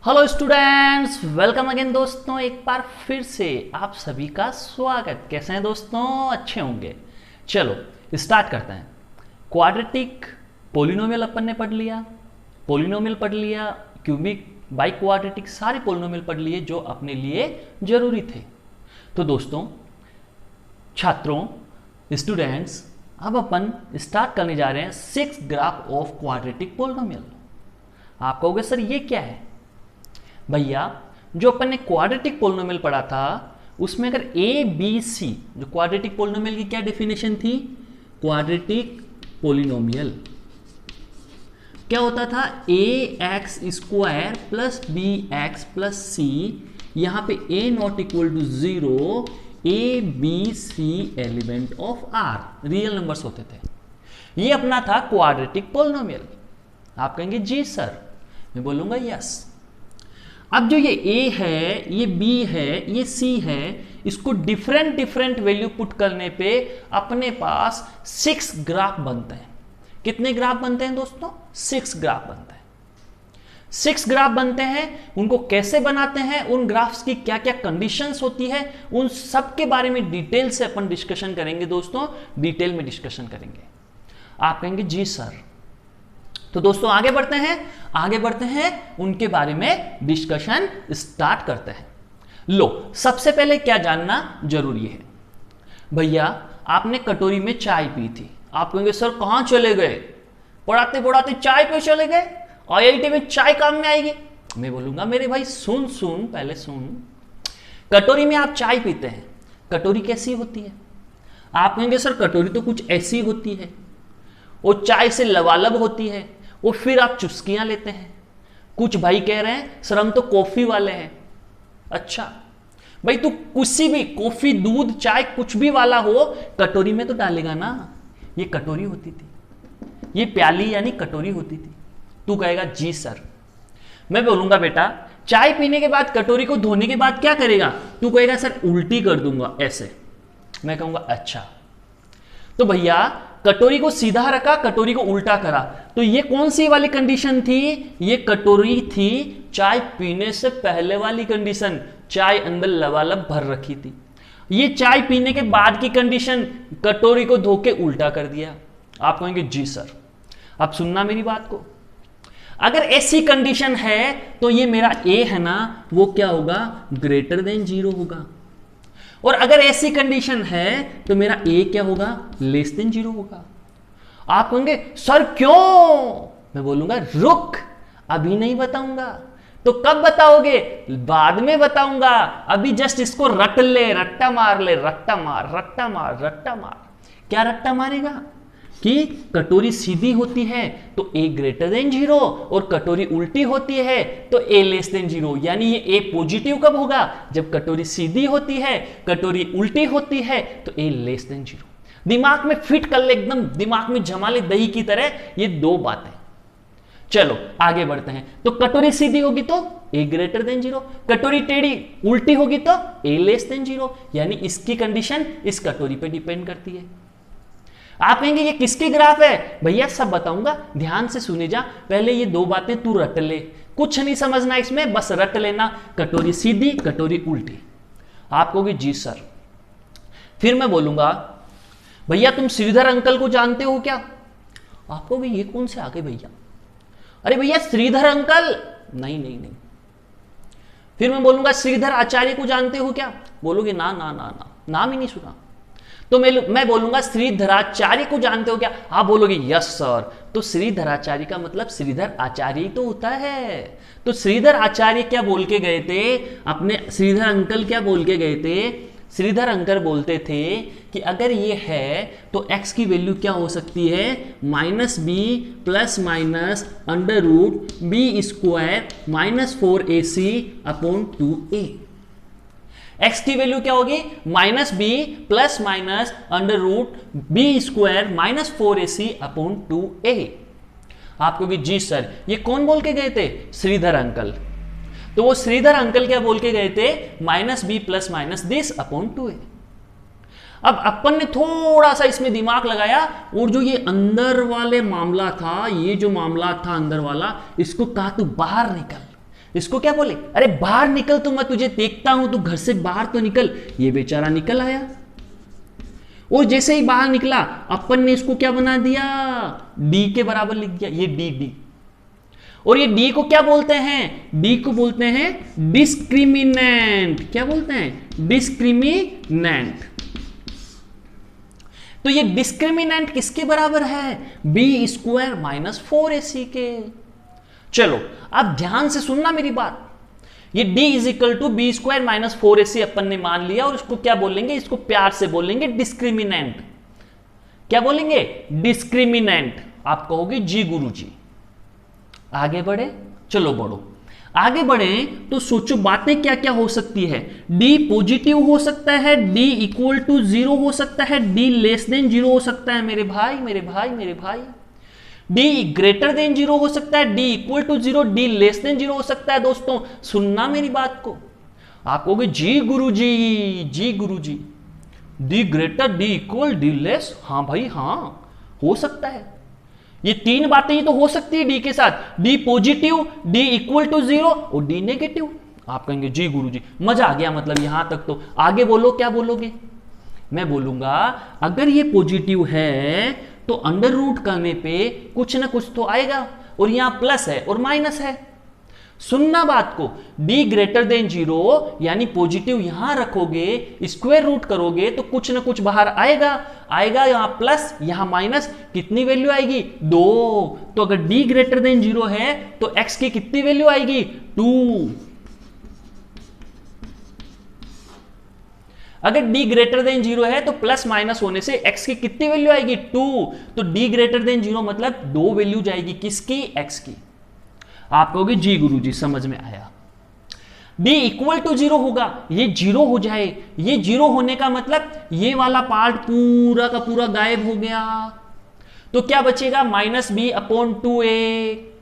Hello students, welcome again दोस्तों। एक बार फिर से आप सभी का स्वागत। कैसे हैं दोस्तों? अच्छे होंगे। चलो स्टार्ट करते हैं। क्वाड्रेटिक पोलिनोमियल अपन ने पढ़ लिया, पोलिनोमियल पढ़ लिया, क्यूबिक, बाई क्वाड्रेटिक, सारे पोलिनोमियल पढ़ लिए जो अपने लिए जरूरी थे। तो दोस्तों, छात्रों, स्टूडेंट्स, अब अपन स्टार्ट करने जा रहे हैं 6 ग्राफ ऑफ क्वाड्रेटिक पोलिनोमियल। आप कहोगे सर ये क्या है? भैया, जो अपन ने क्वाड्रेटिक पोलिनोमियल पढ़ा था उसमें अगर ए बी सी, जो क्वाड्रेटिक पोलिनोमियल की क्या डेफिनेशन थी? क्वाड्रेटिक पोलिनोमियल क्या होता था? A x square plus B x plus C, यहां पे A not equal to 0, A B C element of R, real numbers होते थे। ये अपना था क्वाड्रेटिक पोलिनोमियल। आप कहेंगे जी सर, मैं बोलूंगा यस। अब जो ये a है, ये b है, ये c है, इसको डिफरेंट डिफरेंट वैल्यू पुट करने पे अपने पास 6 ग्राफ बनते हैं। कितने ग्राफ बनते हैं दोस्तों? 6 ग्राफ बनते हैं। 6 ग्राफ बनते हैं। उनको कैसे बनाते हैं, उन ग्राफ्स की क्या क्या कंडीशंस होती है, उन सब के बारे में डिटेल से अपन डिस्कशन करेंगे दोस्तों, डिटेल में डिस्कशन करेंगे। आप कहेंगे जी सर। तो दोस्तों आगे बढ़ते हैं, उनके बारे में डिस्कशन स्टार्ट करते हैं। लो, सबसे पहले क्या जानना जरूरी है? भैया, आपने कटोरी में चाय पी थी। आप कहेंगे सर कहां चले गए, पढ़ाते पढ़ाते चाय पे चले गए, आईआईटी में चाय काम में आएगी। मैं बोलूंगा मेरे भाई सुन, पहले सुन। कटोरी में आप चाय पीते हैं, कटोरी कैसी होती है? आप कहेंगे सर कटोरी तो कुछ ऐसी होती है, वो चाय से लबालब होती है, वो फिर आप चुस्कियां लेते हैं। कुछ भाई कह रहे हैं सर हम तो कॉफी वाले हैं। अच्छा भाई, तू किसी भी कॉफी, दूध, चाय कुछ भी वाला हो, कटोरी में तो डालेगा ना। ये कटोरी होती थी, ये प्याली यानी कटोरी होती थी। तू कहेगा जी सर। मैं बोलूंगा बेटा, चाय पीने के बाद कटोरी को धोने के बाद क्या करेगा? तू कहेगा सर उल्टी कर दूंगा ऐसे। मैं कहूंगा अच्छा। तो भैया, कटोरी को सीधा रखा, कटोरी को उल्टा करा, तो ये कौन सी वाली कंडीशन थी? ये कटोरी थी चाय पीने से पहले वाली कंडीशन। चाय अंदर लबालब भर रखी थी। ये चाय पीने के बाद की कंडीशन, कटोरी को धो के उल्टा कर दिया। आप कहेंगे जी सर। अब सुनना मेरी बात को। अगर ऐसी कंडीशन है तो ये मेरा ए है ना, वो क्या होगा? ग्रेटर देन 0 होगा। और अगर ऐसी कंडीशन है तो मेरा ए क्या होगा? लेस देन 0 होगा। आप कहेंगे सर क्यों? मैं बोलूंगा रुक, अभी नहीं बताऊंगा। तो कब बताओगे? बाद में बताऊंगा। अभी जस्ट इसको रट ले, रट्टा मार ले, रट्टा मार, रट्टा मार, रट्टा मार। क्या रट्टा मारेगा? कि कटोरी सीधी होती है तो ए ग्रेटर देन 0, और कटोरी उल्टी होती है तो ए लेस देन 0। यानी ये ए पॉजिटिव कब होगा? जब कटोरी सीधी होती है, कटोरी उल्टी होती है तो ए लेस देन 0। दिमाग में फिट कर ले, एकदम दिमाग में जमा ले दही की तरह ये दो बातें। चलो आगे बढ़ते हैं। तो कटोरी सीधी होगी तो ए ग्रेटर देन 0, कटोरी टेढ़ी उल्टी होगी तो ए लेस देन 0। यानी इसकी कंडीशन इस कटोरी पे डिपेंड करती है। आप कहेंगे ये किसकी ग्राफ है? भैया सब बताऊंगा, ध्यान से सुने जा। पहले ये दो बातें तू रट ले, कुछ नहीं समझना इसमें, बस रट लेना। कटोरी सीधी, कटोरी उल्टी। आप कहोगे जी सर। फिर मैं बोलूंगा भैया तुम श्रीधर अंकल को जानते हो क्या? आप कहोगे ये कौन से आ गए भैया? अरे भैया श्रीधर अंकल, नहीं। फिर मैं बोलूंगा श्रीधर आचार्य को जानते हो क्या? बोलोगे ना, नाम ही नहीं सुना। तो मैं बोलूंगा श्रीधराचार्य को जानते हो क्या? आप बोलोगे यस सर। तो श्रीधराचार्य का मतलब श्रीधर आचार्य ही तो होता है। तो श्रीधर आचार्य क्या बोल के गए थे? अपने श्रीधर अंकल क्या बोल के गए थे? श्रीधर अंकल बोलते थे कि अगर ये है तो x की वैल्यू क्या हो सकती है? -b plus minus under root b square -4ac upon 2a। x की वैल्यू क्या होगी? -b plus minus under root b square -4ac upon 2a। आप कहोगे जी सर, ये कौन बोल के गए थे? श्रीधर अंकल। तो वो श्रीधर अंकल क्या बोल के गए थे? -b plus minus this upon 2a। अब अपन ने थोड़ा सा इसमें दिमाग लगाया और जो ये अंदर वाले मामला था, ये जो मामला था अंदर वाला, इसको कहा तू बाहर निकल, इसको क्या बोले, अरे बाहर निकल तो मैं तुझे देखता हूं, तू घर से बाहर तो निकल। ये बेचारा निकल आया, और जैसे ही बाहर निकला अपन ने इसको क्या बना दिया, डी के बराबर लिख दिया, ये डी डी। और ये डी को क्या बोलते हैं, डी को बोलते हैं डिस्क्रिमिनेंट। क्या बोलते हैं, डिस्क्रिमिनेंट। तो ये डिस्क्रिमिनेंट किसके बराबर है, बी स्क्वायर माइनस 4ac के। चलो अब ध्यान से सुनना मेरी बात, ये d is equal to B square minus 4ac अपन ने मान लिया, और इसको क्या बोलेंगे, इसको प्यार से बोलेंगे डिस्क्रिमिनेंट। क्या बोलेंगे, डिस्क्रिमिनेंट। आप कहोगे जी गुरुजी। आगे बढ़े, चलो बढ़ो। आगे बढ़े तो सोचो बातें क्या क्या हो सकती है। d पॉजिटिव हो सकता है, d इक्वल टू 0 हो सकता है, d लेस देन 0 हो सकता है मेरे भाई मेरे भाई मेरे भाई। d ग्रेटर देन 0 हो सकता है, d equal to 0, d less than 0 हो सकता है। दोस्तों सुनना मेरी बात को, आप कहोगे जी गुरुजी, जी गुरुजी, d greater, d equal, d less. हाँ भाई हाँ, हो सकता है। ये तीन बातें ही तो हो सकती है डी के साथ, D positive, D equal to 0 और डी नेगेटिव। आप कहेंगे जी गुरुजी, मजा आ गया, मतलब यहां तक तो। आगे बोलो, क्या बोलोगे, मैं बोलूंगा अगर ये पॉजिटिव है तो अंडर रूट करने पे कुछ ना कुछ तो आएगा, और यहां प्लस है और माइनस है। सुनना बात को, d ग्रेटर देन 0 यानी पॉजिटिव यहां रखोगे, स्क्वायर रूट करोगे तो कुछ ना कुछ बाहर आएगा, आएगा यहां प्लस यहां माइनस, कितनी वैल्यू आएगी, 2। तो अगर d ग्रेटर देन 0 है तो x की कितनी वैल्यू आएगी, 2। अगर d ग्रेटर देन 0 है तो प्लस माइनस होने से x की कितनी वैल्यू आएगी, 2। तो d ग्रेटर देन 0 मतलब 2 वैल्यू जाएगी, किसकी, x की। आप कहोगे जी गुरुजी समझ में आया। d इक्वल टू 0 होगा, ये 0 हो जाए, ये 0 होने का मतलब ये वाला पार्ट पूरा का पूरा गायब हो गया, तो क्या बचेगा, माइनस बी अपॉन 2a।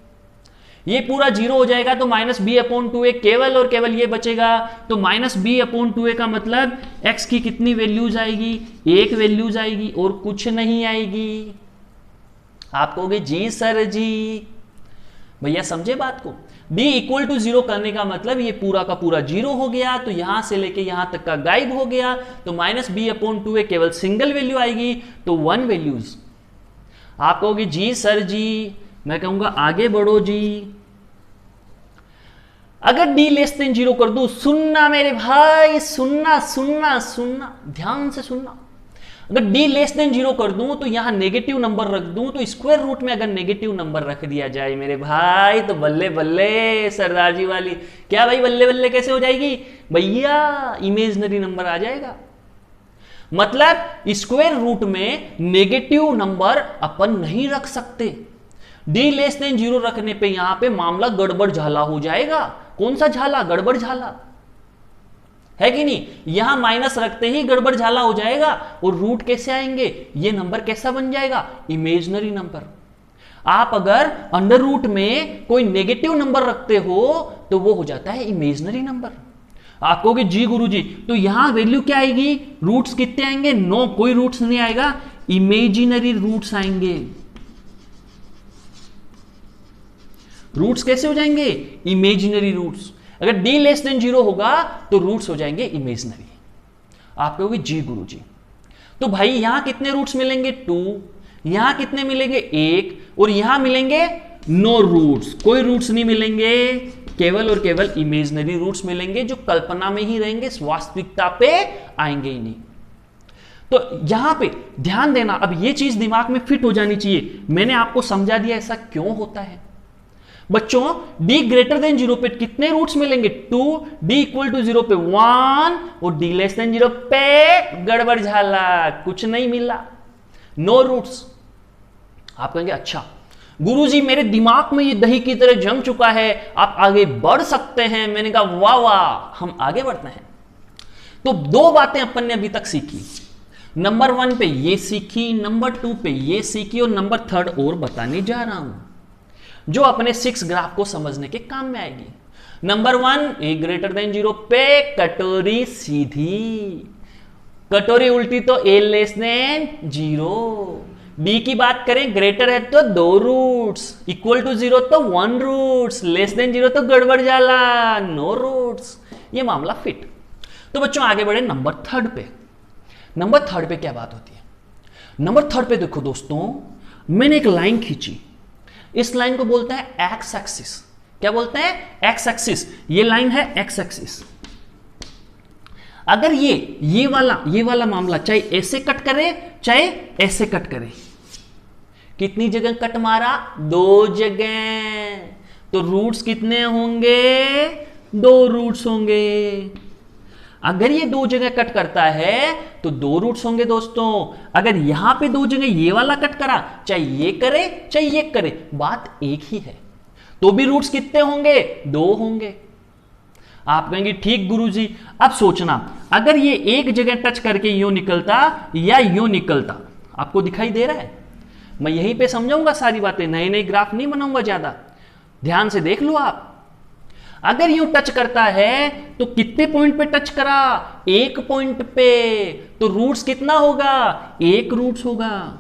ये पूरा 0 हो जाएगा तो माइनस बी अपॉन 2a, केवल और केवल ये बचेगा। तो माइनस बी अपॉन 2a का मतलब x की कितनी वैल्यूज आएगी, 1 वैल्यूज आएगी और कुछ नहीं आएगी। आप कहोगे जी सर जी, भैया समझे बात को। d इक्वल टू 0 करने का मतलब ये पूरा का पूरा 0 हो गया, तो यहां से लेके यहां तक का गायब हो गया, तो माइनस बी अपॉन 2a केवल सिंगल वैल्यू आएगी, तो 1 वैल्यूज। आप कहोगे जी सर जी, मैं कहूंगा आगे बढ़ो जी। अगर d लेस देन 0 कर दूं, सुनना मेरे भाई, सुनना सुनना सुनना, ध्यान से सुनना। अगर d लेस देन 0 कर दूं तो यहां नेगेटिव नंबर रख दूं, तो स्क्वायर रूट में अगर नेगेटिव नंबर रख दिया जाए मेरे भाई, तो बल्ले बल्ले सरदार जी वाली। क्या भाई बल्ले बल्ले कैसे हो जाएगी भैया, इमेजिनरी नंबर आ जाएगा। मतलब स्क्वायर रूट में नेगेटिव नंबर अपन नहीं रख सकते। d लेस देन 0 रखने पे यहां पे मामला गड़बड़ झाला हो जाएगा। कौन सा झाला, गड़बड़ झाला है कि नहीं। यहां माइनस रखते ही गड़बड़ झाला हो जाएगा, और रूट कैसे आएंगे, ये नंबर कैसा बन जाएगा, इमेजिनरी नंबर। आप अगर अंडर रूट में कोई नेगेटिव नंबर रखते हो तो वो हो जाता है इमेजिनरी नंबर। आप कहोगे जी गुरुजी, तो यहां वैल्यू क्या आएगी, रूट्स कितने आएंगे, 9, कोई रूट्स नहीं आएगा, इमेजिनरी रूट्स आएंगे। रूट्स कैसे हो जाएंगे, इमेजिनरी रूट्स। अगर d लेस देन 0 होगा तो रूट्स हो जाएंगे इमेजिनरी। आप कहोगे जी गुरुजी, तो भाई यहां कितने रूट्स मिलेंगे, 2, यहां कितने मिलेंगे, 1, और यहां मिलेंगे नो रूट्स, कोई रूट्स नहीं मिलेंगे, केवल और केवल इमेजिनरी रूट्स मिलेंगे, जो कल्पना में ही रहेंगे, वास्तविकता पे आएंगे ही नहीं। तो यहां पे ध्यान देना, अब ये चीज दिमाग में फिट हो जानी चाहिए। मैंने आपको समझा दिया ऐसा क्यों होता है। बच्चों d ग्रेटर देन 0 पे कितने रूट्स मिलेंगे, 2, d इक्वल टू 0 पे 1, और d लेस देन 0 पे गड़बड़ झाला, कुछ नहीं मिला, नो रूट्स। आप कहेंगे अच्छा गुरुजी मेरे दिमाग में ये दही की तरह जम चुका है, आप आगे बढ़ सकते हैं। मैंने कहा वाह वाह, हम आगे बढ़ते हैं। तो 2 बातें अपन ने अभी तक सीखी, नंबर 1 पे ये सीखी, नंबर 2 पे ये सीखी, और नंबर 3 और बताने जा रहा हूं, जो अपने 6 ग्राफ को समझने के काम में आएगी। नंबर 1, a ग्रेटर देन 0 पे कटोरी सीधी, कटोरी उल्टी तो a लेस देन 0, डी की बात करें ग्रेटर है तो 2 रूट्स, इक्वल टू 0 तो 1 रूट्स, लेस देन 0 तो गड़बड़ जाला, नो रूट्स। ये मामला फिट। तो बच्चों आगे बढ़े नंबर थर्ड पे। नंबर थर्ड पे क्या बात होती है? नंबर थर्ड पे देखो दोस्तों, मैंने एक लाइन खींची, इस लाइन को बोलते हैं एक्स एक्सिस। क्या बोलते हैं? X axis. ये लाइन है एक्स एक्सिस। अगर ये वाला मामला चाहे ऐसे कट करे चाहे ऐसे कट करे, कितनी जगह कट मारा? 2 जगह। तो रूट्स कितने होंगे? 2 रूट्स होंगे। अगर ये 2 जगह कट करता है तो 2 रूट्स होंगे दोस्तों। अगर यहां पे 2 जगह ये वाला कट करा, चाहे ये करे चाहे ये करे, बात एक ही है, तो भी रूट्स कितने होंगे? 2 होंगे। आप कहेंगे ठीक गुरुजी। अब सोचना, अगर ये एक जगह टच करके यूं निकलता या यूं निकलता, आपको दिखाई दे रहा है? मैं यहीं पे समझाऊंगा सारी बातें, नए नए ग्राफ नहीं बनाऊंगा ज्यादा, ध्यान से देख लो आप। अगर यूं टच करता है तो कितने पॉइंट पे टच करा? 1 पॉइंट पे, तो रूट्स कितना होगा? 1 रूट्स होगा।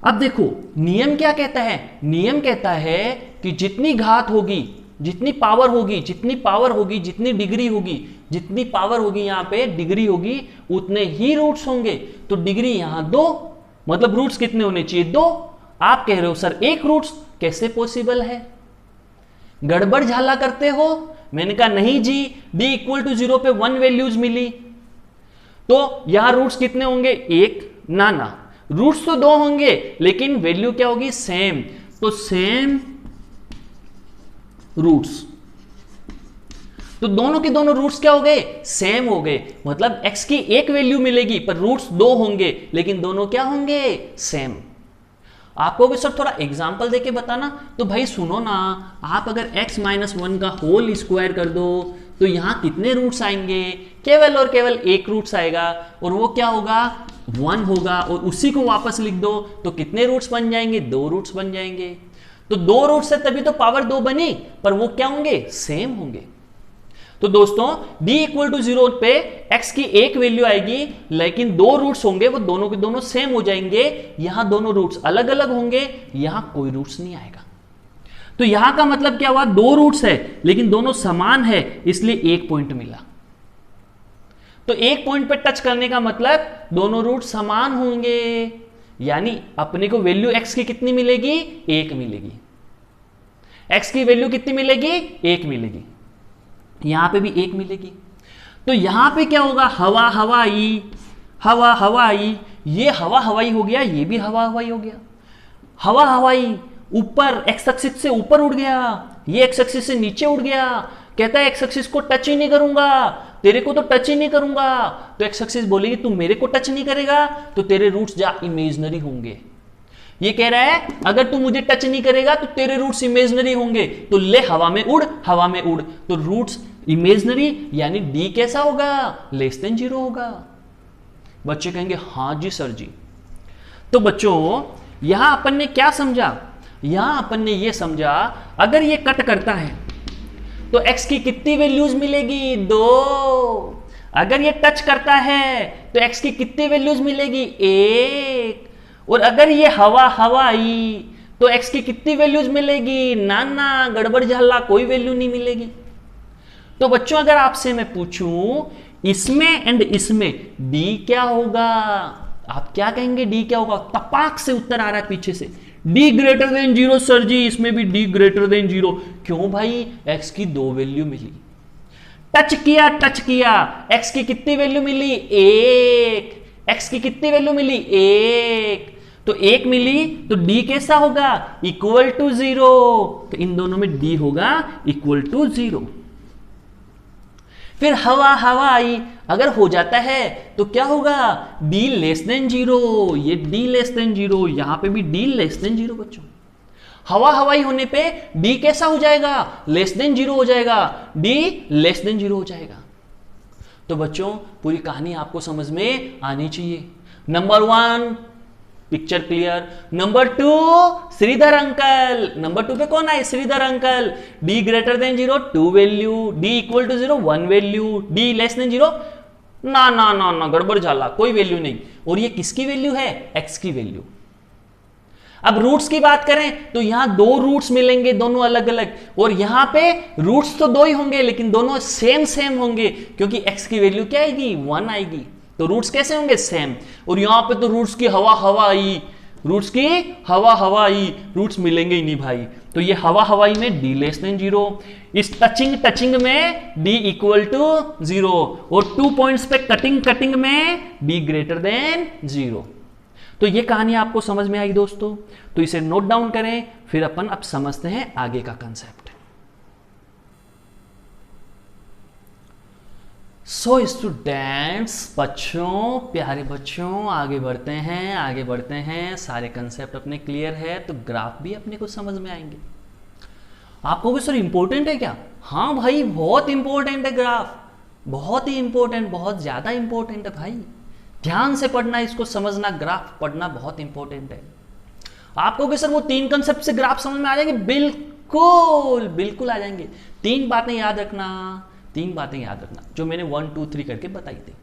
अब देखो नियम क्या कहता है? नियम कहता है कि जितनी घात होगी, जितनी पावर होगी, जितनी पावर होगी, जितनी डिग्री होगी, जितनी पावर होगी यहां पे डिग्री होगी, उतने ही रूट्स होंगे। तो डिग्री यहां 2, मतलब रूट्स कितने होने चाहिए? 2। आप कह रहे हो सर 1 रूट्स कैसे पॉसिबल है? गड़बड़ झाला करते हो? मैंने कहा नहीं जी, d इक्वल टू 0 पे 1 वैल्यूज मिली, तो यहां रूट्स कितने होंगे? 1। ना, रूट्स तो 2 होंगे लेकिन वैल्यू क्या होगी? सेम। तो सेम रूट्स, तो दोनों के दोनों रूट्स क्या हो गए? सेम हो गए। मतलब x की एक वैल्यू मिलेगी पर रूट्स 2 होंगे, लेकिन दोनों क्या होंगे? सेम। आपको भी सर थोड़ा एग्जाम्पल देके बताना। तो भाई सुनो ना, आप अगर x माइनस 1 का होल स्क्वायर कर दो तो यहां कितने रूट्स आएंगे? केवल और केवल 1 रूट्स आएगा, और वो क्या होगा? 1 होगा। और उसी को वापस लिख दो तो कितने रूट्स बन जाएंगे? 2 रूट्स बन जाएंगे। तो 2 रूट्स से तभी तो पावर 2 बनी, पर वो क्या होंगे? सेम होंगे। तो दोस्तों d इक्वल टू 0 पे x की एक वैल्यू आएगी लेकिन 2 रूट्स होंगे, वो दोनों के दोनों सेम हो जाएंगे। यहां दोनों रूट्स अलग अलग होंगे, यहां कोई रूट्स नहीं आएगा। तो यहां का मतलब क्या हुआ? 2 रूट्स है लेकिन दोनों समान है, इसलिए 1 पॉइंट मिला। तो 1 पॉइंट पे टच करने का मतलब दोनों रूट समान होंगे, यानी अपने को वैल्यू x की कितनी मिलेगी? 1 मिलेगी। x की वैल्यू कितनी मिलेगी? 1 मिलेगी। यहां पे भी 1 मिलेगी। तो यहां पे क्या होगा? हवा हवाई, हवा हवाई, ये हवा हवाई हो गया, ये भी हवा हवाई हो गया। हवा हवाई ऊपर एक्स एक्सिस से ऊपर उड़ गया, ये एक्स एक्सिस से नीचे उड़ गया। कहता है एक्स एक्सिस को टच ही नहीं करूंगा, तेरे को तो टच ही नहीं करूंगा। तो एक्स एक्सिस बोलेगी तू मेरे को टच नहीं करेगा तो तेरे रूट्स जा इमेजिनरी होंगे। ये कह रहा है अगर तू मुझे टच नहीं करेगा तो तेरे रूट्स इमेजिनरी होंगे, तो ले हवा में उड़, हवा में उड़। तो रूट्स इमेजिनरी यानी डी कैसा होगा? लेस देन 0 होगा। बच्चे कहेंगे हाँ जी सर जी। तो बच्चों यहां अपन ने क्या समझा? यहां अपन ने ये समझा अगर ये कट करता है तो x की कितनी वैल्यूज मिलेगी? 2। अगर ये टच करता है तो x की कितनी वैल्यूज मिलेगी? 1। और अगर ये हवा हवाई तो x की कितनी वैल्यूज मिलेगी? ना, गड़बड़ झाला, कोई वैल्यू नहीं मिलेगी। तो बच्चों अगर आपसे मैं पूछूं इसमें एंड इसमें d क्या होगा? आप क्या कहेंगे? d क्या होगा? तपाक से उत्तर आ रहा है पीछे से, d ग्रेटर देन 0 सर जी, इसमें भी d ग्रेटर देन 0। क्यों भाई? x की 2 वैल्यू मिली। टच किया, x की कितनी वैल्यू मिली? 1। x की कितनी वैल्यू मिली? 1। तो 1 मिली तो d कैसा होगा? Equal to 0। तो इन दोनों में d होगा इक्वल टू 0। फिर हवा हवाई अगर हो जाता है तो क्या होगा? d less than 0। ये d लेस देन 0, यहां पे भी d लेस देन 0। बच्चों हवा हवाई होने पे d कैसा हो जाएगा? लेस देन 0 हो जाएगा, d लेस देन 0 हो जाएगा। तो बच्चों पूरी कहानी आपको समझ में आनी चाहिए। Number 1 picture clear. Number 2 Shridhar uncle. Number 2 पे कौन आए? Shridhar uncle. d greater than 0 2 value, d equal to 0 1 value, d less than 0 ना ना ना ना, गड़बड़ झाला, कोई वैल्यू नहीं। और ये किसकी वैल्यू है? एक्स की वैल्यू। अब रूट्स की बात करें तो यहां दो रूट्स मिलेंगे, दोनों अलग अलग, और यहां पे रूट्स तो दो ही होंगे लेकिन दोनों सेम सेम होंगे, क्योंकि x की वैल्यू क्या आएगी? 1 आएगी। तो रूट्स कैसे होंगे? सेम। और यहां पे तो रूट्स की हवा हवा आई, रूट्स की हवा हवा आई, रूट्स मिलेंगे ही नहीं भाई। तो ये हवा हवाई में d लेस देन 0, इस टचिंग टचिंग में d इक्वल टू 0, और 2 पॉइंट्स पे कटिंग कटिंग में d ग्रेटर देन 0। तो ये कहानी आपको समझ में आई दोस्तों? तो इसे नोट डाउन करें, फिर अपन अब समझते हैं आगे का कंसेप्ट। सो स्टूडेंट्स, बच्चों, प्यारे बच्चों, आगे बढ़ते हैं आगे बढ़ते हैं। सारे कंसेप्ट अपने क्लियर है तो ग्राफ भी अपने को समझ में आएंगे। आपको भी सर इंपॉर्टेंट है क्या? हाँ भाई, बहुत इंपॉर्टेंट है ग्राफ, बहुत ही इंपॉर्टेंट, बहुत ज्यादा इंपॉर्टेंट है भाई। ध्यान से पढ़ना, इसको समझना, ग्राफ पढ़ना बहुत इंपॉर्टेंट है। आपको कि सर वो 3 कंसेप्ट से ग्राफ समझ में आ जाएंगे? बिल्कुल बिल्कुल आ जाएंगे। 3 बातें याद रखना, 3 बातें याद रखना जो मैंने 1 2 3 करके बताई थी।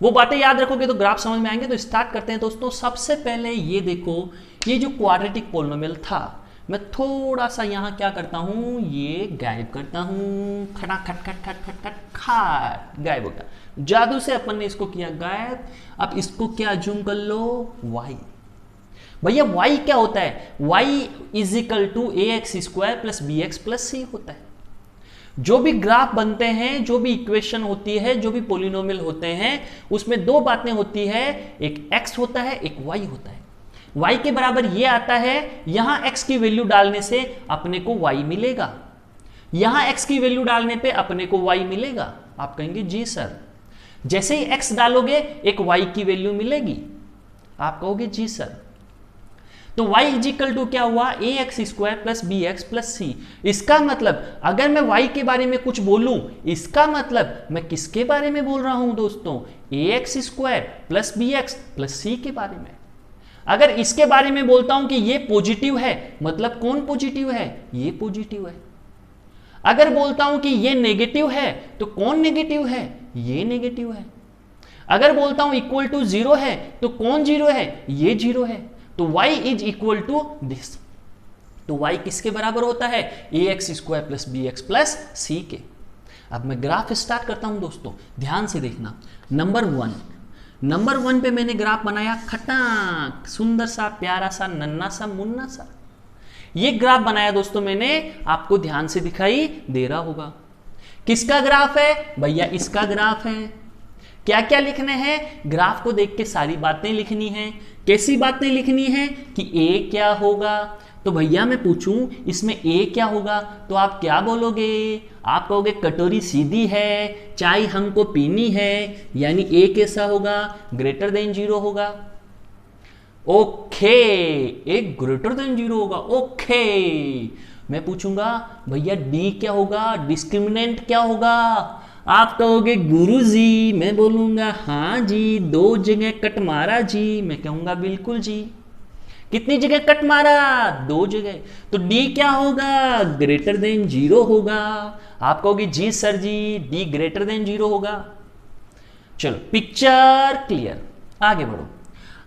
वो बातें याद रखोगे तो ग्राफ समझ में आएंगे। तो स्टार्ट करते हैं दोस्तों। सबसे पहले ये देखो, ये जो क्वाड्रेटिक पोलिनोमियल था, मैं थोड़ा सा यहां क्या करता हूं, ये गायब करता हूं, खटा खट खट खट खट खट खट, गायब हो गया। जादू से अपन ने इसको किया गायब। अब इसको क्या जूम कर लो, y। भैया y क्या होता है? y is equal to A x square plus B x plus C होता है। जो भी ग्राफ बनते हैं, जो भी इक्वेशन होती है, जो भी पोलिनोमियल होते हैं, उसमें 2 बातें होती है, एक x होता है, एक y होता है। y के बराबर ये आता है, यहां x की वैल्यू डालने से अपने को y मिलेगा, यहां x की वैल्यू डालने पे अपने को y मिलेगा। आप कहेंगे जी सर, जैसे ही x डालोगे एक y की वैल्यू मिलेगी, आप कहोगे जी सर। तो y इज इक्वल टू क्या हुआ? A x square plus B x plus C. इसका मतलब अगर मैं y के बारे में कुछ बोलूं, इसका मतलब मैं किसके बारे में बोल रहा हूं दोस्तों? A x square plus B x plus C के बारे में। अगर इसके बारे में बोलता हूं कि ये पॉजिटिव है, मतलब कौन पॉजिटिव है? ये पॉजिटिव है। अगर बोलता हूं कि ये नेगेटिव है, तो कौन नेगेटिव है? ये नेगेटिव है। अगर बोलता हूं इक्वल टू 0 है, तो कौन 0 है? ये 0 है। तो y is equal to this. तो y किसके बराबर होता है? A x square plus B x plus C के। अब मैं ग्राफ स्टार्ट करता हूं दोस्तों, ध्यान से देखना। नंबर 1 पे मैंने ग्राफ बनाया, खटाक, सुंदर सा, प्यारा सा, नन्ना सा, मुन्ना सा। ये ग्राफ बनाया दोस्तों मैंने, आपको ध्यान से दिखाई दे रहा होगा। किसका ग्राफ है? भैया इसका ग्राफ है। क्या क्या लिखने हैं? ग्राफ को देख के सारी बातें लिखनी है। कैसी बातें लिखनी है? कि a क्या होगा। तो भैया मैं पूछूं इसमें a क्या होगा, तो आप क्या बोलोगे? आप कहोगे कटोरी सीधी है, चाय हमको पीनी है, यानी a कैसा होगा? ग्रेटर देन 0 होगा। ओके, एक ग्रेटर देन 0 होगा। ओके, मैं पूछूंगा भैया d क्या होगा? डिस्क्रिमिनेंट क्या होगा? आप कहोगे गुरुजी। मैं बोलूंगा हाँ जी, 2 जगह कट मारा जी। मैं कहूंगा बिल्कुल जी। कितनी जगह कट मारा? 2 जगह। तो d क्या होगा? ग्रेटर देन 0 होगा। आप कहोगे जी सर जी, d ग्रेटर देन 0 होगा। चलो, पिक्चर क्लियर, आगे बढ़ो।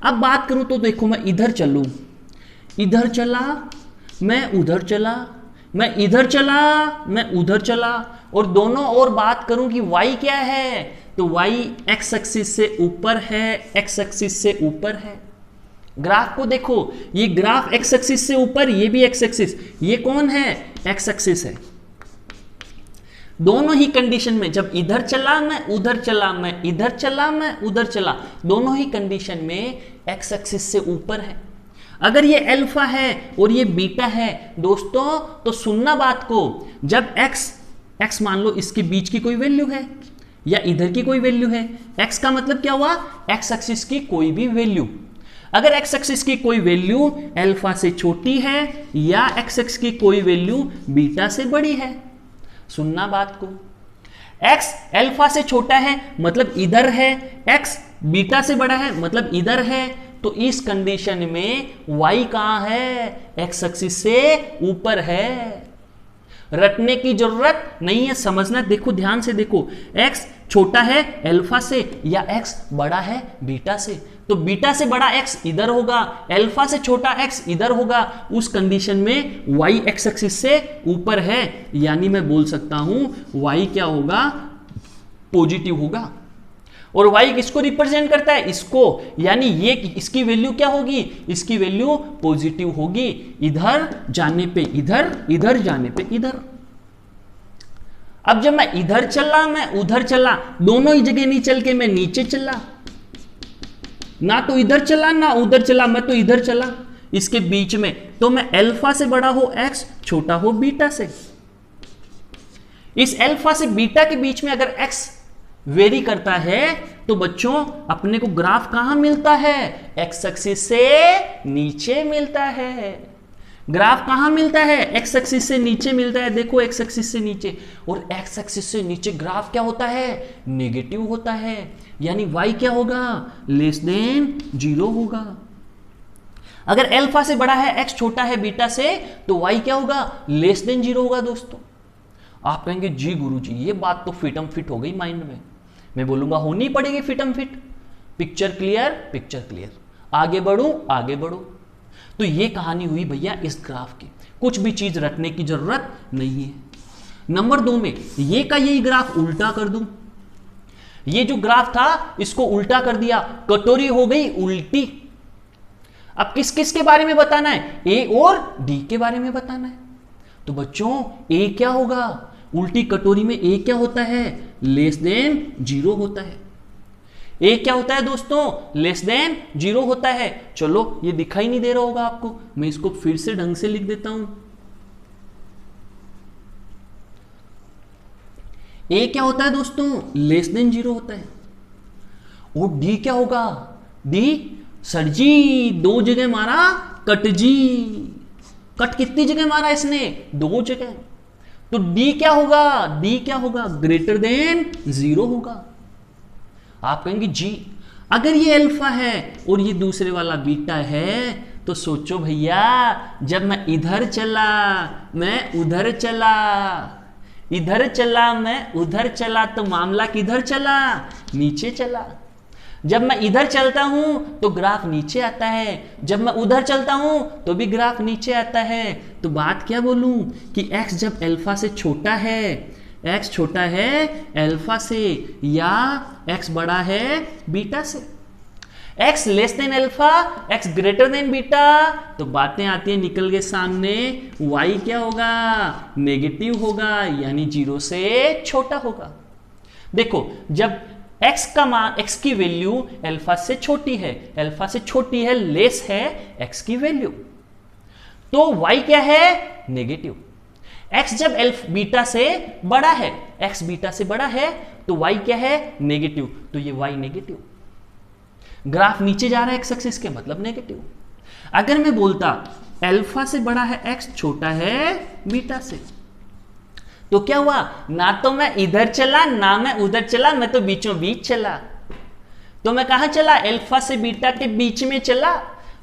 अब बात करूं तो देखो, मैं इधर चलूं, इधर चला, मैं उधर चला, मैं इधर चला, मैं उधर चला, और दोनों और बात करूं कि y क्या है, तो y x एक्सिस से ऊपर है, x एक्सिस से ऊपर है। ग्राफ को देखो, ये ग्राफ x एक्सिस से ऊपर, ये भी x एक्सिस, ये कौन है? x एक्सिस है। दोनों ही कंडीशन में, जब इधर चला मैं उधर चला, मैं इधर चला मैं उधर चला, दोनों ही कंडीशन में x एक्सिस से ऊपर है। अगर ये अल्फा है और ये बीटा है दोस्तों, तो सुनना बात को, जब x मान लो इसके बीच की कोई वैल्यू है या इधर की कोई वैल्यू है, x का मतलब क्या हुआ? x एक्सिस की कोई भी वैल्यू। अगर x एक्सिस की कोई वैल्यू अल्फा से छोटी है या x एक्सिस की कोई वैल्यू बीटा से बड़ी है, सुनना बात को, x अल्फा से छोटा है मतलब इधर है, x बीटा से बड़ा है मतलब इधर है, तो इस कंडीशन में y कहां है? x एक्सिस से ऊपर है। रटने की जरूरत नहीं है, समझना। देखो ध्यान से देखो, x छोटा है अल्फा से या x बड़ा है बीटा से, तो बीटा से बड़ा x इधर होगा, अल्फा से छोटा x इधर होगा। उस कंडीशन में y x एक्सिस से ऊपर है, यानी मैं बोल सकता हूं y क्या होगा, पॉजिटिव होगा। और y किसको रिप्रेजेंट करता है, इसको, यानी ये इसकी वैल्यू क्या होगी, इसकी वैल्यू पॉजिटिव होगी। इधर जाने पे इधर, इधर जाने पे इधर। अब जब मैं इधर चला मैं उधर चला, दोनों ही जगह नहीं चल के मैं नीचे चला, ना तो इधर चला ना उधर चला, मैं तो इधर चला इसके बीच में, तो मैं अल्फा से बड़ा हो x, छोटा हो बीटा से। इस अल्फा से बीटा के बीच में अगर x वेरी करता है तो बच्चों अपने को ग्राफ कहां मिलता है, एक्स एक्सिस से नीचे मिलता है। ग्राफ कहां मिलता है, एक्स एक्सिस से नीचे मिलता है। देखो एक्स एक्सिस से नीचे, और एक्स एक्सिस से नीचे ग्राफ क्या होता है, नेगेटिव होता है, यानी y क्या होगा, लेस देन 0 होगा। अगर अल्फा से बड़ा है x, छोटा है बीटा से, तो y क्या होगा, लेस देन 0 होगा। दोस्तों आप कहेंगे जी गुरुजी ये बात तो फिटम फिट हो गई माइंड में, मैं बोलूंगा होनी पड़ेगी फिटम fit. Picture clear, picture clear, आगे बढ़ो आगे बढ़ो। तो ये कहानी हुई भैया इस ग्राफ की, कुछ भी चीज रटने की जरूरत नहीं है। नंबर 2 में ये का यही ग्राफ उल्टा कर दूं, ये जो ग्राफ था इसको उल्टा कर दिया, कटोरी हो गई उल्टी। अब किस किस के बारे में बताना है, ए और डी के बारे में बताना है। तो बच्चों ए क्या होगा, उल्टी कटोरी में ए क्या होता है, लेस देन 0 होता है। ए क्या होता है दोस्तों, लेस देन 0 होता है। चलो ये दिखाई नहीं दे रहा होगा आपको, मैं इसको फिर से ढंग से लिख देता हूं। ए क्या होता है दोस्तों, लेस देन 0 होता है। और डी क्या होगा, डी सर जी 2 जगह मारा कट जी, कट कितनी जगह मारा इसने, 2 जगह। तो डी क्या होगा, डी क्या होगा, ग्रेटर देन 0 होगा। आप कहेंगे जी अगर ये अल्फा है और ये दूसरे वाला बीटा है, तो सोचो भैया जब मैं इधर चला मैं उधर चला, इधर चला मैं उधर चला, तो मामला किधर चला, नीचे चला। जब मैं इधर चलता हूं तो ग्राफ नीचे आता है, जब मैं उधर चलता हूं तो भी ग्राफ नीचे आता है। तो बात क्या बोलूं कि x जब अल्फा से छोटा है, x छोटा है अल्फा से, या x बड़ा है बीटा से, x less than alpha, x greater than beta, तो बातें आती है निकल के सामने, y क्या होगा, नेगेटिव होगा, यानी 0 से छोटा होगा। देखो जब x का मान, x की वैल्यू अल्फा से छोटी है, अल्फा से छोटी है, लेस है x की वैल्यू, तो y क्या है, नेगेटिव। x जब बीटा से बड़ा है, x बीटा से बड़ा है, तो y क्या है, नेगेटिव, तो ये y नेगेटिव। ग्राफ नीचे जा रहा है x एक्सिस के, मतलब नेगेटिव। अगर मैं बोलता अल्फा से बड़ा है x, छोटा है बीटा से, तो क्या हुआ, ना तो मैं इधर चला ना मैं उधर चला, मैं तो बीचों बीच चला। तो मैं कहां चला, अल्फा से बीटा के बीच में चला।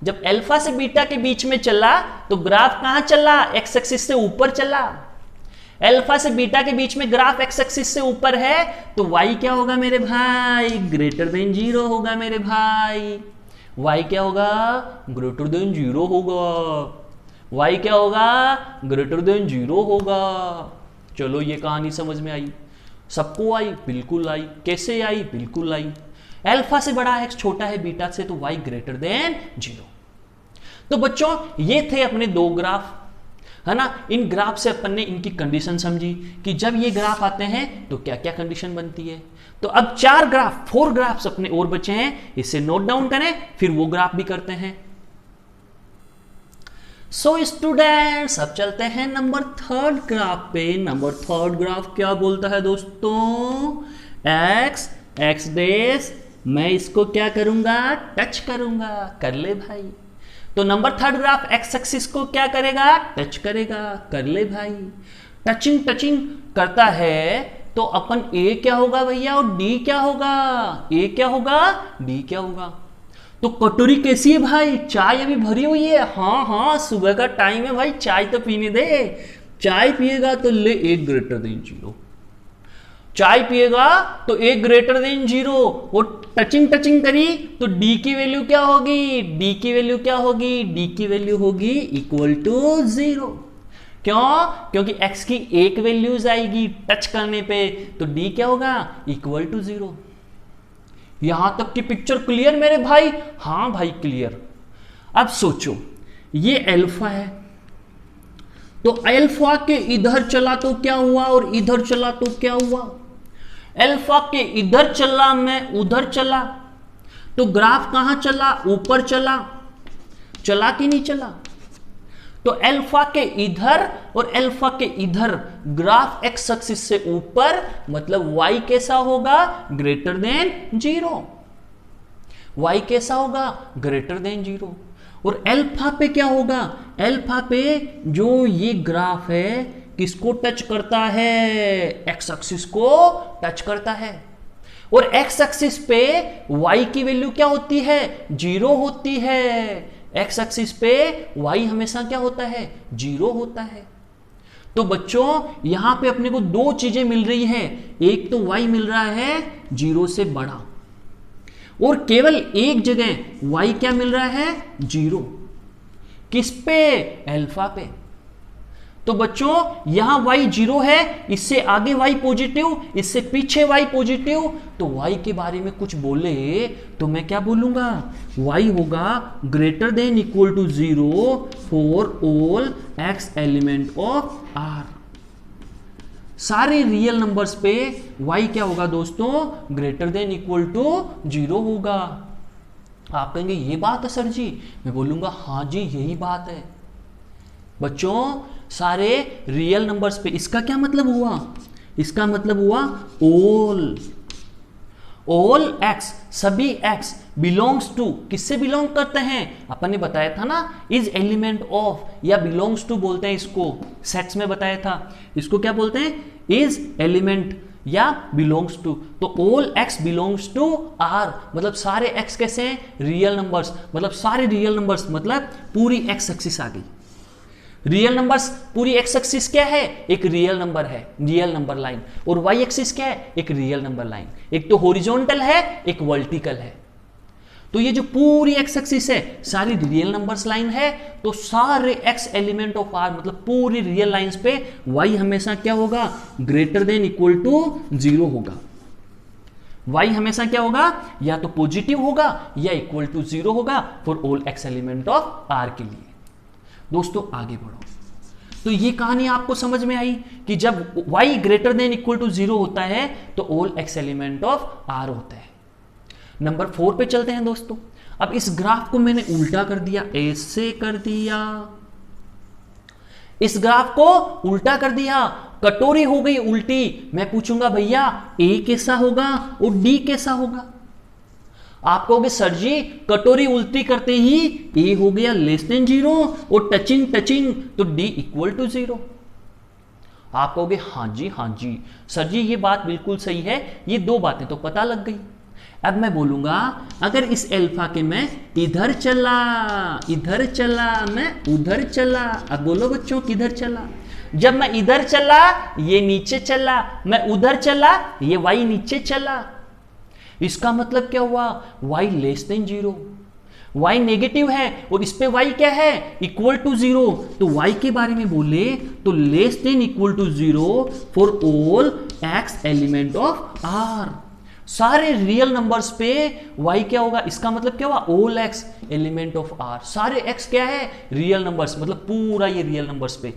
जब अल्फा से बीटा के बीच में चला तो ग्राफ कहां चला, एक्स एक्सिस से ऊपर चला। अल्फा से बीटा के बीच में ग्राफ एक्स एक्सिस से ऊपर है, तो y क्या होगा मेरे भाई, ग्रेटर देन 0 होगा मेरे भाई। y क्या होगा, ग्रेटर देन 0 होगा। y क्या होगा, ग्रेटर देन 0 होगा। चलो ये कहानी समझ में आई, सबको आई, बिल्कुल आई। कैसे आई, बिल्कुल आई। अल्फा से बड़ा x, छोटा है बीटा से, तो y ग्रेटर देन 0। तो बच्चों ये थे अपने 2 ग्राफ, है ना। इन ग्राफ से अपन ने इनकी कंडीशन समझी कि जब ये ग्राफ आते हैं तो क्या क्या कंडीशन बनती है। तो अब 4 ग्राफ्स अपने और बचे हैं, इसे नोट डाउन करें, फिर वो ग्राफ भी करते हैं। सो स्टूडेंट्स अब चलते हैं नंबर 3 ग्राफ पे। नंबर 3 ग्राफ क्या बोलता है दोस्तों, x डेस, मैं इसको क्या करूंगा, टच करूंगा। कर ले भाई। तो नंबर 3 ग्राफ x एक्सिस को क्या करेगा, टच करेगा। कर ले भाई। टचिंग करता है तो अपन a क्या होगा भैया, और d क्या होगा, a क्या होगा, d क्या होगा। तो कटोरी कैसी है भाई, चाय अभी भरी हुई है, हाँ सुबह का टाइम है भाई, चाय तो पीने दे। चाय पिएगा तो ले एक ग्रेटर देन जीरो, चाय पिएगा तो एक ग्रेटर देन जीरो, वो टचिंग टचिंग करी तो डी की वैल्यू क्या होगी, डी की वैल्यू क्या होगी, डी की वैल्यू होगी इक्वल टू जीरो। क्यों? क्योंकि x की एक वैल्यूज आएगी टच करने पे, तो d क्या होगा, इक्वल टू जीरो। यहां तक की पिक्चर क्लियर मेरे भाई? हां भाई क्लियर। अब सोचो ये अल्फा है, तो अल्फा के इधर चला तो क्या हुआ और इधर चला तो क्या हुआ, अल्फा के इधर चला मैं उधर चला, तो ग्राफ कहां चला, ऊपर चला, चला कि नहीं चला? तो अल्फा के इधर और अल्फा के इधर ग्राफ एक्स एक्सिस से ऊपर, मतलब y कैसा होगा, ग्रेटर देन जीरो, y कैसा होगा, ग्रेटर देन जीरो। और अल्फा पे क्या होगा, अल्फा पे जो ये ग्राफ है किसको टच करता है, एक्स एक्सिस को टच करता है, और एक्स एक्सिस पे y की वैल्यू क्या होती है, जीरो होती है। एक्स एक्सिस पे y हमेशा क्या होता है, जीरो होता है। तो बच्चों यहां पे अपने को दो चीजें मिल रही है, एक तो y मिल रहा है जीरो से बड़ा, और केवल एक जगह y क्या मिल रहा है, जीरो। किस पे, अल्फा पे। तो बच्चों यहां y जीरो है, इससे आगे y पॉजिटिव, इससे पीछे y पॉजिटिव, तो y के बारे में कुछ बोले तो मैं क्या बोलूंगा, y होगा greater than equal to zero for all x element of r। सारे रियल नंबर्स पे y क्या होगा दोस्तों, greater than equal to zero होगा। आप कहेंगे ये बात है सर जी, मैं बोलूंगा हाँ जी यही बात है। बच्चों सारे रियल नंबर्स पे, इसका क्या मतलब हुआ, इसका मतलब हुआ ऑल एक्स, सभी एक्स बिलोंग्स टू, किससे बिलोंग करते हैं, अपन ने बताया था ना, इज एलिमेंट ऑफ, या बिलोंग्स टू बोलते हैं इसको, सेट्स में बताया था, इसको क्या बोलते हैं, इज एलिमेंट या बिलोंग्स टू। तो all X belongs to R, मतलब सारे एक्स कैसे हैं, रियल नंबर्स, मतलब सारे रियल नंबर्स, मतलब पूरी एक्स एक्सिस आ गई। रियल नंबर्स पूरी एक्स एक्सिस क्या है, एक रियल नंबर है, रियल नंबर लाइन, और वाई एक्सिस क्या है, एक रियल नंबर लाइन, एक तो हॉरिजॉन्टल है एक वर्टिकल है। तो ये जो पूरी एक्स एक्सिस है सारी रियल नंबर्स लाइन है, तो सारे एक्स एलिमेंट ऑफ आर, मतलब पूरी रियल लाइंस पे वाई हमेशा क्या होगा, greater than equal to zero होगा। वाई हमेशा क्या होगा, या तो पॉजिटिव होगा या इक्वल टू जीरो होगा for all X element of R के लिए। दोस्तों आगे बढ़ो, तो ये कहानी आपको समझ में आई कि जब y greater than equal to zero होता है तो all X element of r होता है। नंबर 4 पे चलते हैं दोस्तों। अब इस ग्राफ को मैंने उल्टा कर दिया, ऐसे कर दिया, इस ग्राफ को उल्टा कर दिया, कटोरी हो गई उल्टी। मैं पूछूंगा भैया a कैसा होगा और d कैसा होगा, आप कहोगे सर जी कटोरी उल्टी करते ही a हो गया लेस देन जीरो और टचिंग टचिंग तो d इक्वल टू जीरो। आप कहोगे हाँ जी सर जी ये बात बिल्कुल सही है, ये दो बातें तो पता लग गई। अब मैं बोलूंगा अगर इस अल्फा के मैं इधर चला मैं उधर चला, अब बोलो बच्चों किधर चला, जब मैं इधर चला ये नीचे चला, मैं उधर चला ये y नीचे चला, इसका मतलब क्या हुआ, y less than zero, y negative है और इस पे y क्या है, इक्वल टू जीरो। तो y के बारे में बोले तो less than equal to zero for all x element of r। सारे रियल नंबर्स पे y क्या होगा, इसका मतलब क्या हुआ, all x element of r। सारे x क्या है, रियल नंबर्स, मतलब पूरा ये रियल नंबर्स पे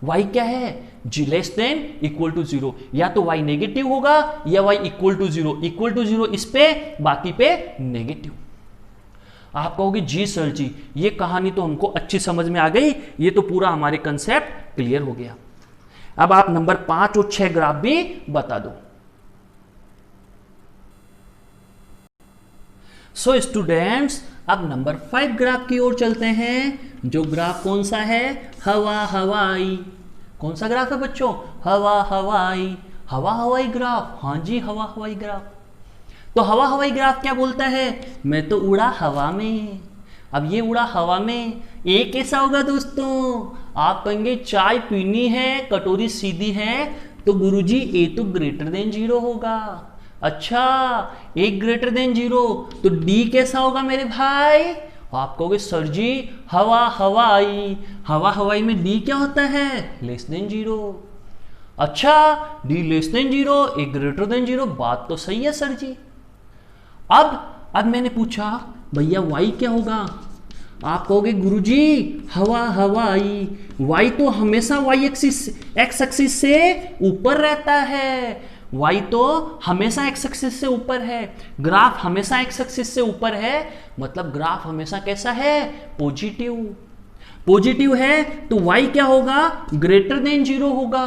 y क्या है, जी less than equal to zero, या तो y नेगेटिव होगा या y इक्वल टू जीरो इस पे, बाकी पे नेगेटिव। आप कहोगे जी सर जी ये कहानी तो हमको अच्छी समझ में आ गई, ये तो पूरा हमारे कंसेप्ट क्लियर हो गया। अब आप नंबर 5 और 6 ग्राफ भी बता दो। सो स्टूडेंट्स अब नंबर 5 ग्राफ की ओर चलते हैं, जो ग्राफ कौन सा है, हवा हवाई। कौन सा ग्राफ है बच्चों, हवा हवाई ग्राफ। हाँ जी हवा हवाई ग्राफ। तो हवा हवाई ग्राफ क्या बोलता है, मैं तो उड़ा हवा में, अब ये उड़ा हवा में, ए कैसा होगा दोस्तों? आप कहेंगे चाय पीनी है, कटोरी सीधी है, तो गुरुजी ए तो ग्रेटर देन 0 होगा। अच्छा, ए ग्रेटर देन 0, तो डी कैसा होगा मेरे भाई? आप कहोगे सर जी हवा हवाई, हवा हवाई में डी क्या होता है? Less than 0। अच्छा, डी लेस देन 0, ए ग्रेटर देन 0, बात तो सही है सर जी। अब मैंने पूछा भैया वाई क्या होगा? आप कहोगे गुरुजी हवा हवाई, वाई तो हमेशा वाई एक्सिस एक्स एक्सिस से ऊपर रहता है, वाई तो हमेशा एक्स एक्सिस से ऊपर है, ग्राफ हमेशा एक्स एक्सिस से ऊपर है, मतलब ग्राफ हमेशा कैसा है? पॉजिटिव। पॉजिटिव है तो वाई क्या होगा? ग्रेटर देन 0 होगा।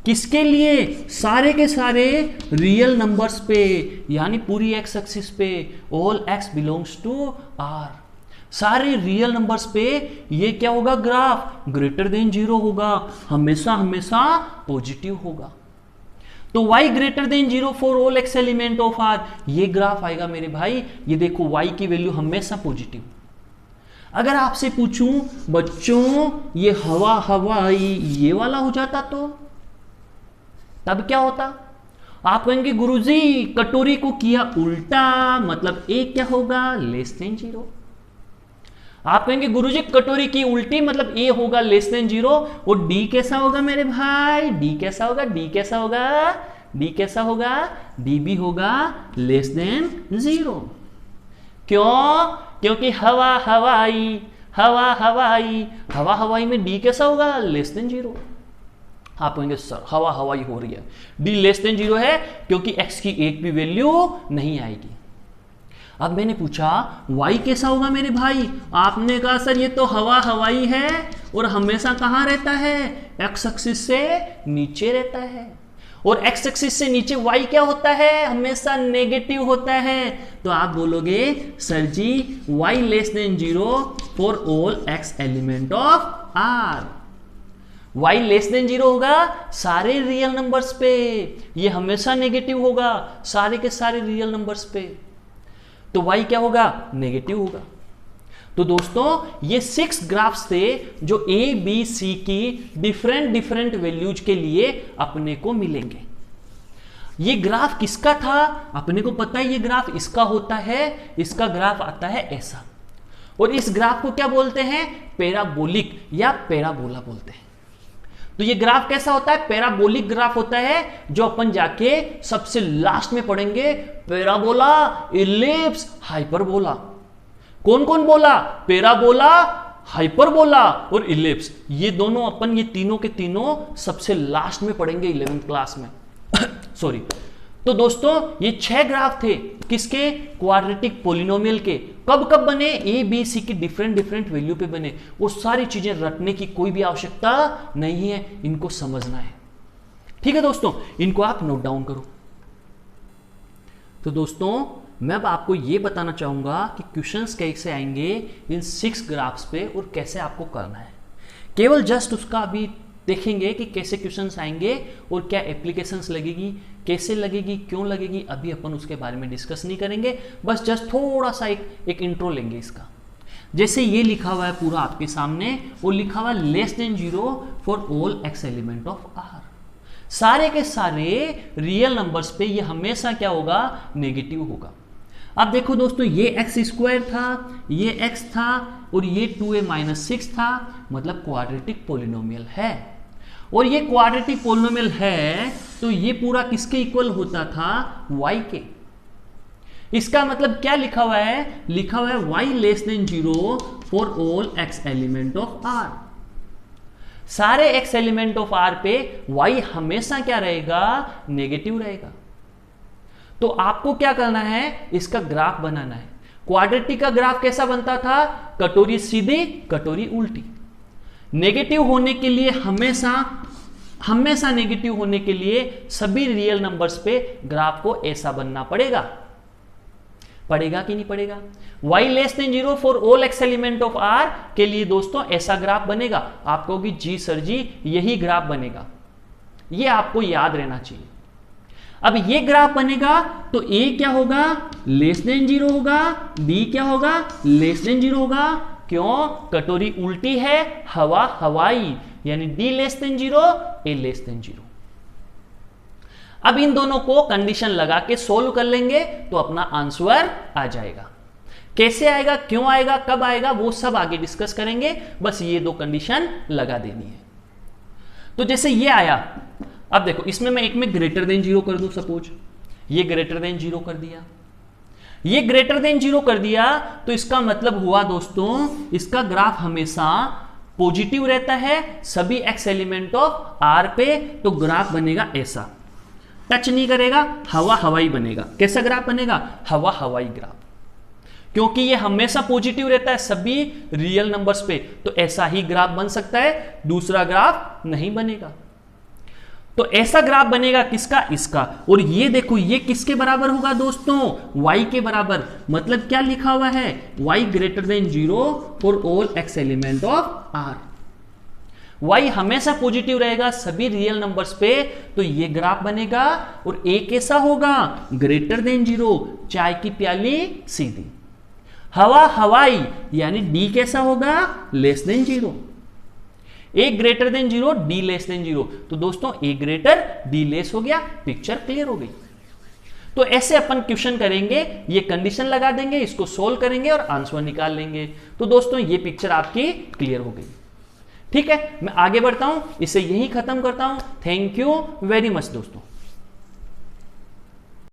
किसके लिए? सारे के सारे रियल नंबर्स पे, यानी पूरी एक्स एक्सिस पे, all X belongs to R, सारे रियल नंबर्स पे ये क्या होगा? ग्राफ ग्रेटर देन 0 होगा, हमेशा हमेशा पॉजिटिव होगा। तो y greater than 0 for all X element of R, ये ग्राफ आएगा मेरे भाई। ये देखो y की वैल्यू हमेशा पॉजिटिव। अगर आपसे पूछूं बच्चों ये हवा हवाई ये वाला हो जाता तो तब क्या होता? आप कहेंगे गुरुजी कटोरी को किया उल्टा, मतलब ए क्या होगा? Less than 0। आप कहेंगे गुरुजी कटोरी की उल्टी, मतलब ए होगा लेस देन 0, और डी कैसा होगा मेरे भाई? डी कैसा होगा? डी कैसा होगा? डी कैसा होगा? डी भी होगा लेस देन 0। क्यों? क्योंकि हवा हवाई, हवा हवाई, हवा हवाई में डी कैसा होगा? Less than 0। आप कहेंगे सर हवा हवाई हो रही है, डी लेस देन 0 है क्योंकि x की एक भी वैल्यू नहीं आएगी। अब मैंने पूछा y कैसा होगा मेरे भाई? आपने कहा सर ये तो हवा हवाई है और हमेशा कहाँ रहता है? x एक्सिस से नीचे रहता है, और x एक्सिस से नीचे y क्या होता है? हमेशा नेगेटिव होता है। तो आप बोलोगे sir ji y less than 0 for all x element of r, y less than 0 होगा सारे रियल नंबर्स पे, ये हमेशा नेगेटिव होगा सारे के सारे रियल नंबर्स पे, तो y क्या होगा? नेगेटिव होगा। तो दोस्तों ये 6 ग्राफ्स थे जो a b c की डिफरेंट वैल्यूज के लिए अपने को मिलेंगे। ये ग्राफ किसका था? अपने को पता है ये ग्राफ इसका होता है, इसका ग्राफ आता है ऐसा, और इस ग्राफ को क्या बोलते हैं? पैराबोलिक या पैराबोला बोलते हैं। तो ये ग्राफ कैसा होता है? पैराबोलिक ग्राफ होता है, जो अपन जाके सबसे लास्ट में पढ़ेंगे। Parabola, ellipse, hyperbola. कौन कौन बोला? पैराबोला, हाइपरबोला और इलिप्स, ये दोनों अपन ये तीनों के तीनों सबसे लास्ट में पढ़ेंगे 11th क्लास में। सॉरी। तो दोस्तों ये 6 ग्राफ थे किसके? क्वाड्रेटिक पोलिनोमियल के। कब कब बने? ए बी सी की डिफरेंट वैल्यू पे बने। वो सारी चीजें रटने की कोई भी आवश्यकता नहीं है, इनको समझना है। ठीक है दोस्तों, इनको आप नोट डाउन करो। तो दोस्तों मैं अब आपको ये बताना चाहूंगा कि क्वेश्चंस कैसे आएंगे इन 6 ग्राफ्स पे और कैसे आपको करना है। केवल जस्ट उसका अभी देखेंगे कि कैसे क्वेश्चंस आएंगे और क्या एप्लीकेशंस लगेगी, कैसे लगेगी, क्यों लगेगी, अभी अपन उसके बारे में डिस्कस नहीं करेंगे। बस जस्ट थोड़ा सा एक इंट्रो लेंगे इसका। जैसे ये लिखा हुआ है पूरा आपके सामने, वो लिखा हुआ है less than 0 for all X element of R. सारे के सारे रियल नंबर्स पे ये हमेशा क्या होगा? नेगेटिव होगा। अब देखो दोस्तों ये एक्स स्क्वायर था, ये एक्स था और ये 2a-6 था, मतलब क्वाड्रेटिक पोलिनोमियल है। और ये क्वाड्रेटिक पोलिनोमियल है तो ये पूरा किसके इक्वल होता था? y के। इसका मतलब क्या लिखा हुआ है? लिखा हुआ है y less than 0 for all x element of r। सारे x एलिमेंट ऑफ r पे y हमेशा क्या रहेगा? नेगेटिव रहेगा। तो आपको क्या करना है? इसका ग्राफ बनाना है। क्वाड्रेटिक का ग्राफ कैसा बनता था? कटोरी सीधी, कटोरी उल्टी। नेगेटिव होने के लिए हमेशा नेगेटिव होने के लिए सभी रियल नंबर्स पे ग्राफ को ऐसा बनना पड़ेगा। पड़ेगा कि नहीं पड़ेगा? y less than 0 for all X element of r के लिए दोस्तों ऐसा ग्राफ बनेगा। आप कहोगे जी सर जी यही ग्राफ बनेगा, ये आपको याद रहना चाहिए। अब ये ग्राफ बनेगा तो ए क्या होगा, लेस देन 0 होगा, बी क्या होगा, लेस देन 0 होगा। क्यों, कटोरी उल्टी है, हवा हवाई, यानी डी लेस देन 0, ए लेस देन 0। अब इन दोनों को कंडीशन लगा के सोल्व कर लेंगे तो अपना आंसर आ जाएगा। कैसे आएगा, क्यों आएगा, कब आएगा, वो सब आगे डिस्कस करेंगे, बस ये दो कंडीशन लगा देनी है। तो जैसे ये आया, अब देखो इसमें मैं एक में ग्रेटर देन 0 कर दूं, सपोज ये ग्रेटर देन 0 कर दिया, ये ग्रेटर देन 0 कर दिया, तो इसका मतलब हुआ दोस्तों इसका ग्राफ हमेशा पॉजिटिव रहता है सभी एक्स एलिमेंट ऑफ आर पे, तो ग्राफ बनेगा ऐसा, टच नहीं करेगा, हवा हवाई बनेगा। कैसा ग्राफ बनेगा, हवा हवाई ग्राफ, क्योंकि ये हमेशा पॉजिटिव रहता है सभी रियल नंबर्स पे, तो ऐसा ही ग्राफ बन सकता है, दूसरा ग्राफ नहीं बनेगा। तो ऐसा ग्राफ बनेगा किसका, इसका। और ये देखो ये किसके बराबर होगा दोस्तों, y के बराबर। मतलब क्या लिखा हुआ है, y greater than 0 for all x element of r। y हमेशा पॉजिटिव रहेगा सभी रियल नंबर्स पे, तो ये ग्राफ बनेगा। और a कैसा होगा, ग्रेटर देन 0, चाय की प्याली सीधी, हवा हवाई, यानी d कैसा होगा, less than 0, a greater than 0, d less than 0। तो दोस्तों a ग्रेटर d लेस हो गया, पिक्चर क्लियर हो गई। तो ऐसे अपन क्वेश्चन करेंगे, ये कंडीशन लगा देंगे, इसको सोल्व करेंगे और आंसर निकाल लेंगे। तो दोस्तों ये पिक्चर आपकी क्लियर हो गई। ठीक है, मैं आगे बढ़ता हूं, इसे यहीं खत्म करता हूं। थैंक यू वेरी मच दोस्तों।